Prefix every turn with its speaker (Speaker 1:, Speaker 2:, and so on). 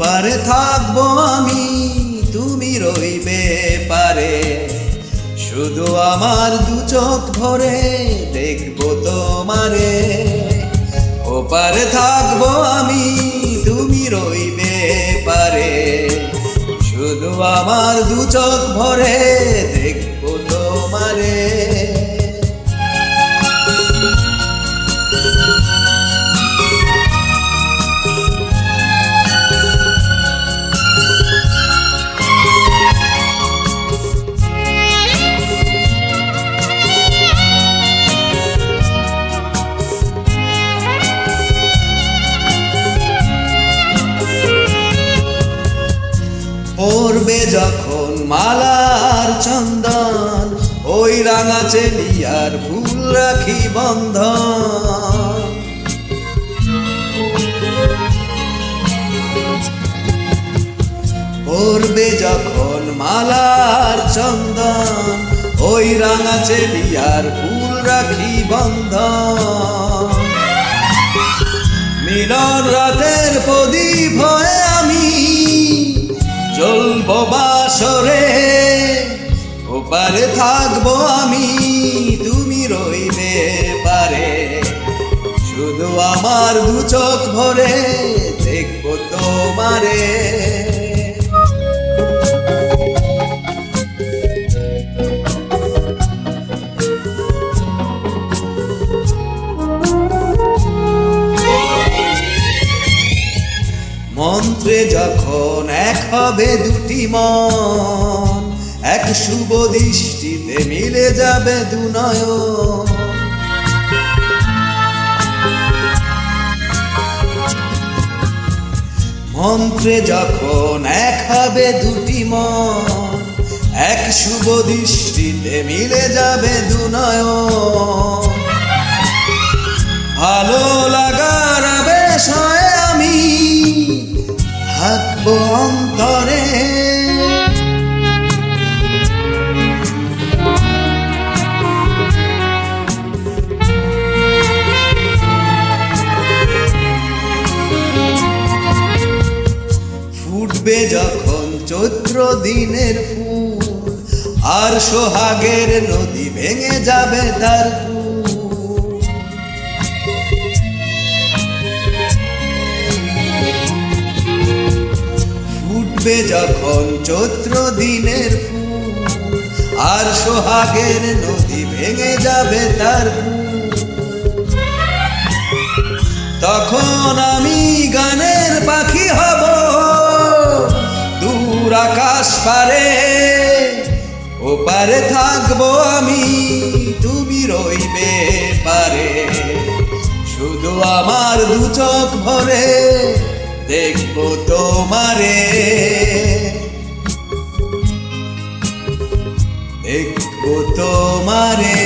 Speaker 1: ওপারে থাকবো আমি, তুমি রইবে পারে। শুধু আমার দু চোখ ভরে দেখবো তোমারে। ওপারে থাকবো আমি, তুমি রইবে পারে। শুধু আমার দু চোখ ভরে দেখবো তোমারে। পড়বে যখন মালার চন্দন, ওই রাঙা চেলিয়ার ফুল রাখি বন্ধন। পড়বে যখন মালার চন্দন, ওই রাঙা চেলিয়ার ফুল রাখি বন্ধন। মিলন রাতের প্রদীপ হয়ে আমি জ্বলবো বাসরে। ওপারে থাকবো আমি, তুমি রইবে পারে। শুধু আমার দু চোখ ভরে দেখবো তোমারে। মন্ত্রে যখন এক হবে দুটি মন, এক শুভ দৃষ্টিতে মিলে যাবে দু নয়ন। মন্ত্রে যখন এক হবে দুটি মন, এক শুভ দৃষ্টিতে মিলে যাবে দু নয়ন। ভালো লাগার আবেশ হয় আমি থাকবো অন্তরে। ফুটবে যখন চৈত্র দিনের ফুল, আর সোহাগের নদী ভেঙে যাবে তার কুল। ফুটবে যখন চৈত্র দিনের ফুল, আর সোহাগের নদী ভেঙে যাবে তার কুল। তখন আমি গানের পাখি হব দূর আকাশ পারে। ওপারে থাকবো আমি, তুমি রইবে পারে। শুধু আমার দু চোখ ভরে দেখবো তোমারে। দেখবো তোমারে।